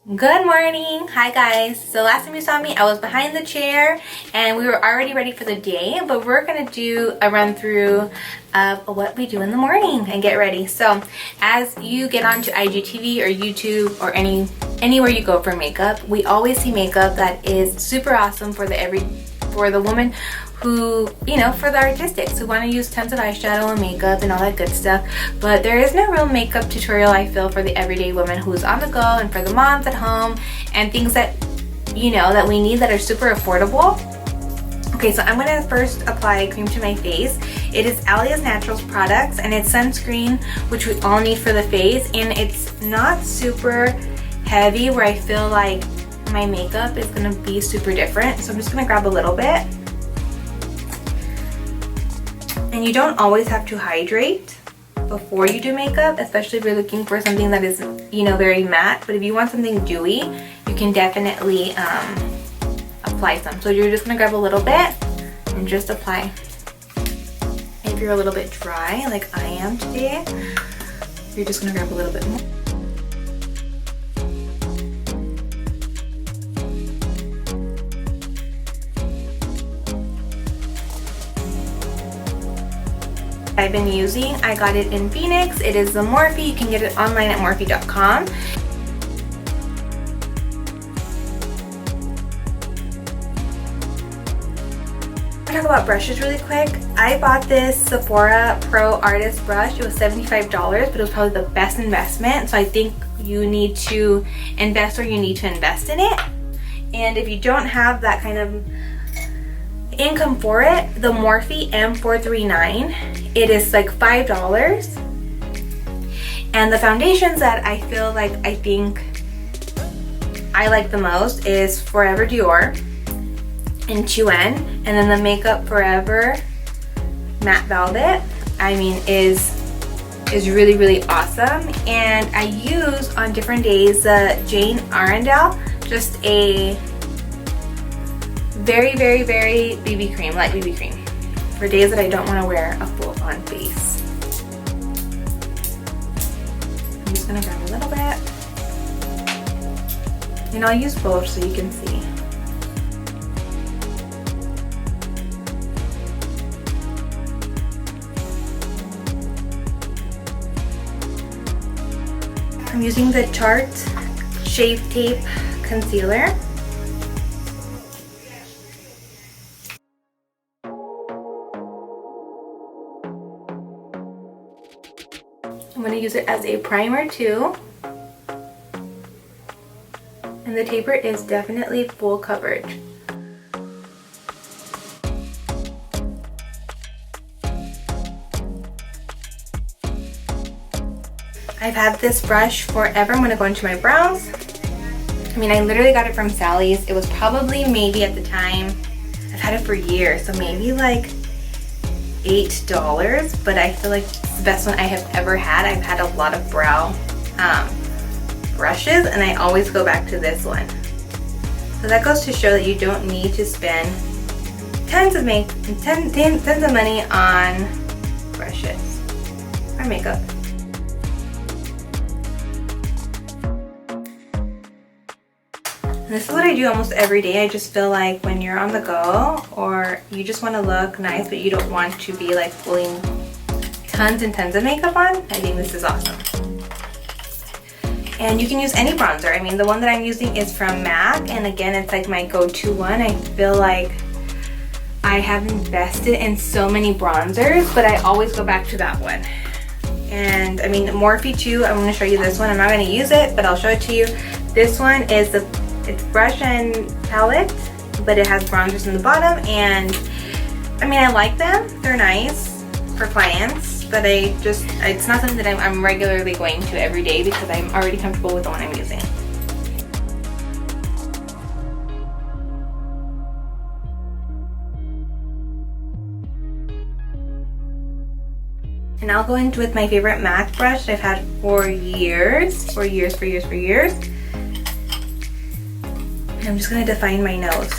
Good morning. Hi guys. So last time you saw me, I was behind the chair and we were already ready for the day, but we're gonna do a run through of what we do in the morning and get ready. So as you get onto IGTV or YouTube or anywhere you go for makeup, we always see makeup that is super awesome for the woman who, you know, for the artistics who want to use tons of eyeshadow and makeup and all that good stuff. But there is no real makeup tutorial, I feel, for the everyday woman who's on the go and for the moms at home and things that, you know, that we need that are super affordable. Okay, so I'm gonna first apply cream to my face. It is Alia's Naturals products and it's sunscreen, which we all need for the face, and it's not super heavy where I feel like my makeup is gonna be super different. So I'm just gonna grab a little bit. And you don't always have to hydrate before you do makeup, especially if you're looking for something that is, you know, very matte. But if you want something dewy, you can definitely apply some. So you're just gonna grab a little bit and just apply. If you're a little bit dry, like I am today, you're just gonna grab a little bit more. I've been using, I got it in Phoenix. It is the Morphe. You can get it online at morphe.com. I'll talk about brushes really quick. I bought this Sephora Pro Artist brush. It was $75, but it was probably the best investment. So I think you need to invest where you need to invest in it. And if you don't have that kind of income for it, the Morphe M439, it is like $5. And the foundations that I feel like I like the most is Forever Dior in 2N, and then the Makeup Forever Matte Velvet, I mean, is really awesome. And I use on different days the Jane Arundel, just a very BB cream, light BB cream, for days that I don't want to wear a full-on face. I'm just gonna grab a little bit, and I'll use both so you can see. I'm using the Tarte Shape Tape Concealer. I'm going to use it as a primer too. And the taper is definitely full coverage. I've had this brush forever. I'm going to go into my brows. I mean, I literally got it from Sally's. It was probably maybe at the time, I've had it for years, so maybe like $8, but I feel like it's the best one I have ever had. I've had a lot of brow brushes, and I always go back to this one. So that goes to show that you don't need to spend tons of money on brushes or makeup. This is what I do almost every day. I just feel like when you're on the go or you just want to look nice but you don't want to be like pulling tons and tons of makeup on, I think this is awesome. And you can use any bronzer. I mean, the one that I'm using is from MAC, and again, it's like my go-to one. I feel like I have invested in so many bronzers, but I always go back to that one. And I mean, Morphe too, I'm going to show you this one. I'm not going to use it, but I'll show it to you. This one is it's brush and palette, but it has bronzers in the bottom, and I mean, I like them. They're nice for clients, but it's not something that I'm regularly going to every day because I'm already comfortable with the one I'm using. And I'll go into with my favorite MAC brush that I've had for years. I'm just going to define my nose.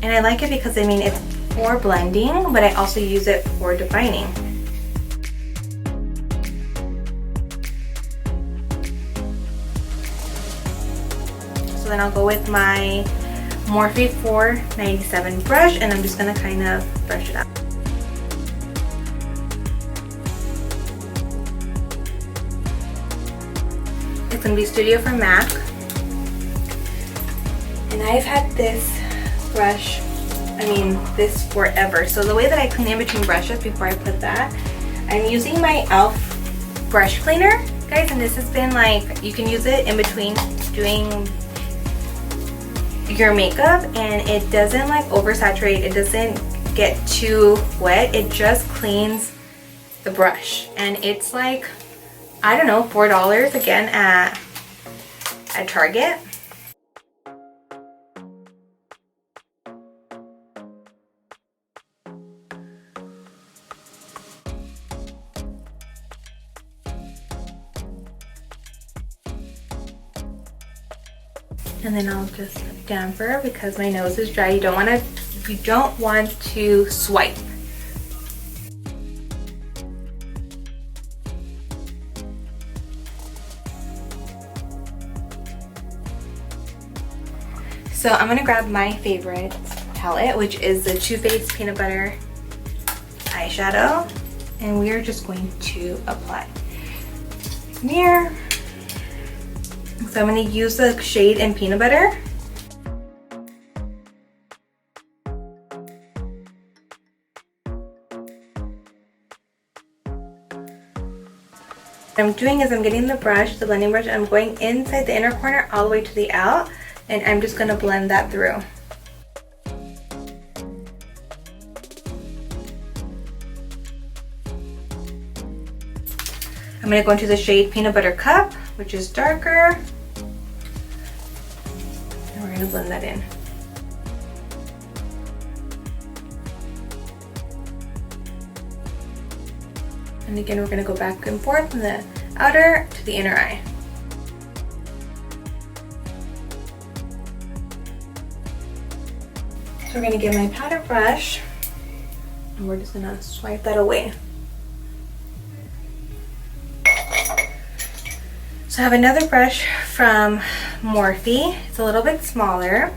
And I like it because, I mean, it's for blending, but I also use it for defining. So then I'll go with my Morphe 497 brush, and I'm just gonna kind of brush it out. It's gonna be Studio from MAC. And I've had this brush, this forever. So the way that I clean in between brushes before I put that, I'm using my e.l.f. brush cleaner, guys, and this has been like, you can use it in between doing your makeup, and it doesn't like oversaturate, it doesn't get too wet, it just cleans the brush. And it's like, I don't know, $4 again at Target. And then I'll just damper because my nose is dry. You don't want to swipe. So I'm gonna grab my favorite palette, which is the Too Faced Peanut Butter eyeshadow, and we are just going to apply. Mirror. So I'm going to use the shade in Peanut Butter. What I'm doing is I'm getting the brush, the blending brush, and I'm going inside the inner corner all the way to the out, and I'm just going to blend that through. I'm going to go into the shade Peanut Butter Cup, which is darker. And we're going to blend that in. And again, we're going to go back and forth from the outer to the inner eye. So we're going to get my powder brush, and we're just going to swipe that away. So I have another brush from Morphe. It's a little bit smaller.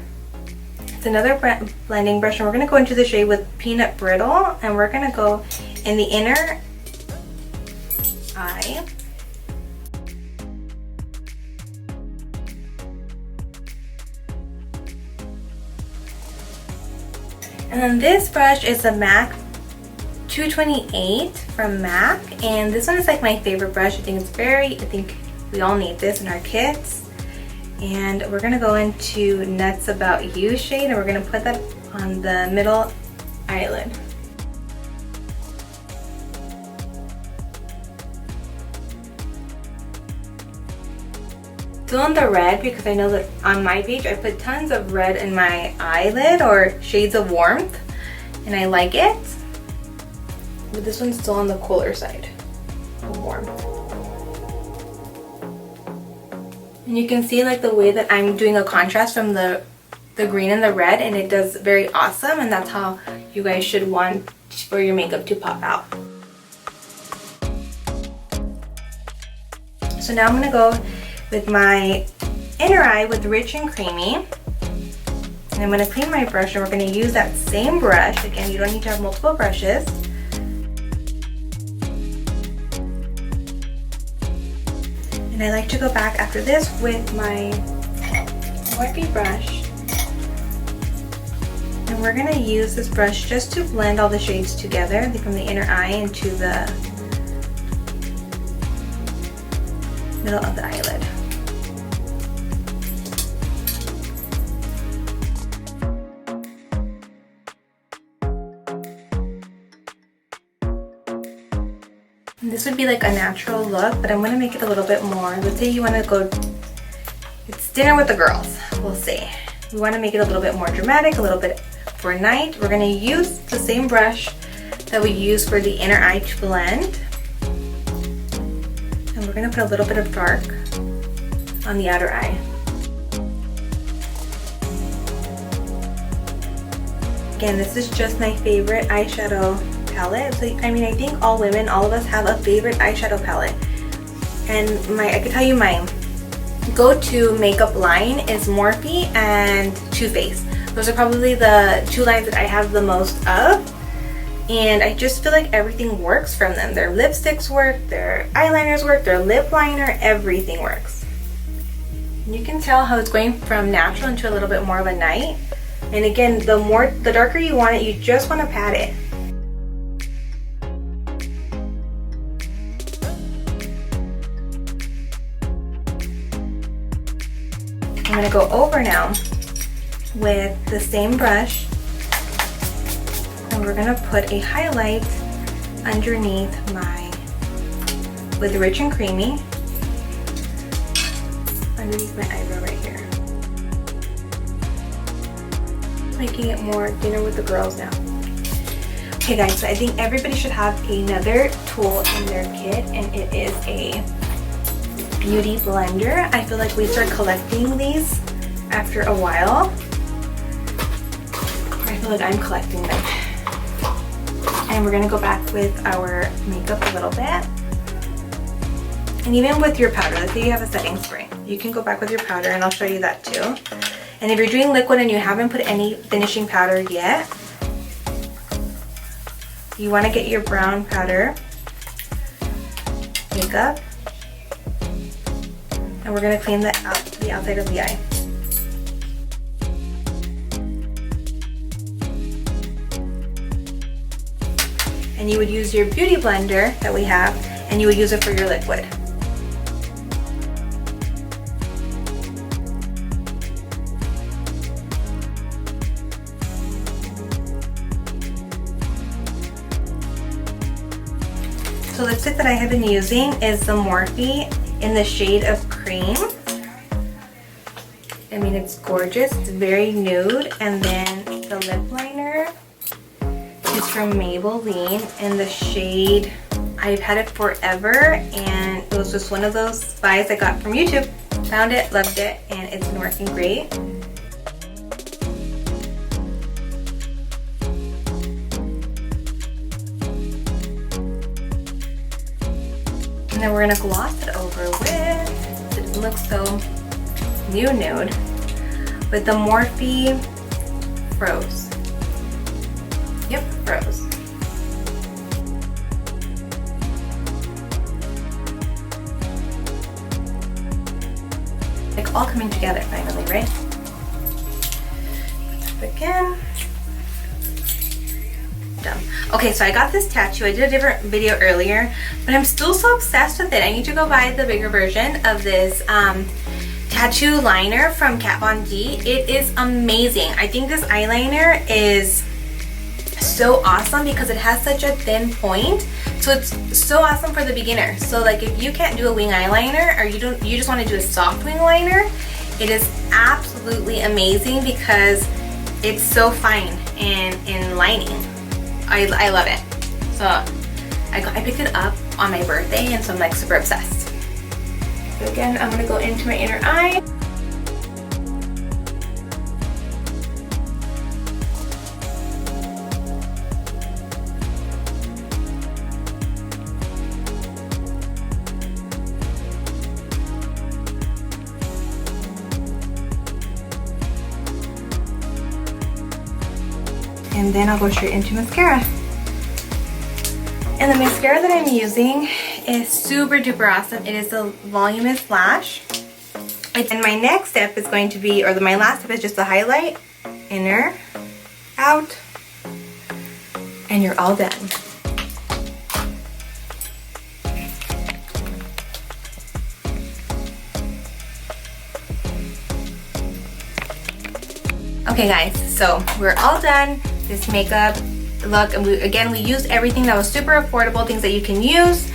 It's another blending brush, and we're going to go into the shade with Peanut Brittle, and we're going to go in the inner eye. And then this brush is the MAC 228 from MAC, and this one is like my favorite brush. I think we all need this in our kits. And we're gonna go into Nuts About You shade, and we're gonna put that on the middle eyelid. Still on the red, because I know that on my page I put tons of red in my eyelid, or shades of warmth, and I like it. But this one's still on the cooler side of warmth. And you can see like the way that I'm doing a contrast from the green and the red, and it does very awesome, and that's how you guys should want for your makeup to pop out. So now I'm gonna go with my inner eye with Rich and Creamy. And I'm gonna clean my brush, and we're gonna use that same brush. Again, you don't need to have multiple brushes. And I like to go back after this with my Morphe brush. And we're gonna use this brush just to blend all the shades together from the inner eye into the middle of the eyelid. And this would be like a natural look, but I'm gonna make it a little bit more. Let's say you wanna go, it's dinner with the girls, we'll say. We wanna make it a little bit more dramatic, a little bit for night. We're gonna use the same brush that we use for the inner eye to blend. And we're gonna put a little bit of dark on the outer eye. Again, this is just my favorite eyeshadow palette. So, I mean, I think all women, all of us have a favorite eyeshadow palette. And I can tell you mine. go-to makeup line is Morphe and Too Faced. Those are probably the two lines that I have the most of. And I just feel like everything works from them. Their lipsticks work, their eyeliners work, their lip liner, everything works. You can tell how it's going from natural into a little bit more of a night. And again, the darker you want it, you just want to pat it. I'm going to go over now with the same brush, and we're going to put a highlight underneath with Rich and Creamy, underneath my eyebrow right here. Making it more dinner with the girls now. Okay guys, so I think everybody should have another tool in their kit, and it is a beauty blender. I feel like we start collecting these after a while. I feel like I'm collecting them. And we're gonna go back with our makeup a little bit. And even with your powder, let's say you have a setting spray, you can go back with your powder, and I'll show you that too. And if you're doing liquid and you haven't put any finishing powder yet, you wanna get your brown powder makeup, and we're gonna clean the outside of the eye. And you would use your beauty blender that we have, and you would use it for your liquid. So the lipstick that I have been using is the Morphe in the shade of Cream. I mean, it's gorgeous. It's very nude. And then the lip liner is from Maybelline in the shade, I've had it forever, and it was just one of those buys I got from YouTube. Found it, loved it, and it's been working great. And then we're gonna gloss it over with, it looks so nude, with the Morphe Froze. Yep, Froze. Like all coming together finally, right? Again. Done. Okay, so I got this tattoo. I did a different video earlier, but I'm still so obsessed with it. I need to go buy the bigger version of this tattoo liner from Kat Von D. It is amazing. I think this eyeliner is so awesome because it has such a thin point, so it's so awesome for the beginner. So like if you can't do a wing eyeliner, or you just want to do a soft wing liner, it is absolutely amazing because it's so fine in lining. I love it. So I picked it up on my birthday, and so I'm like super obsessed. So again, I'm gonna go into my inner eye. And then I'll go straight into mascara. And the mascara that I'm using is super duper awesome. It is the Voluminous Lash. And my next step is going to be, or my last step is just the highlight, inner, out, and you're all done. Okay guys, so we're all done. This makeup look, and we used everything that was super affordable, things that you can use.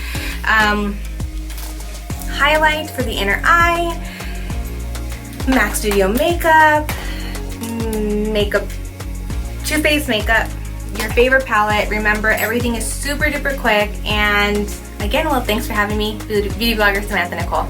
Highlight for the inner eye, MAC Studio makeup, Too Faced makeup, your favorite palette. Remember, everything is super duper quick. And again, well, thanks for having me, beauty blogger Samantha Nicole.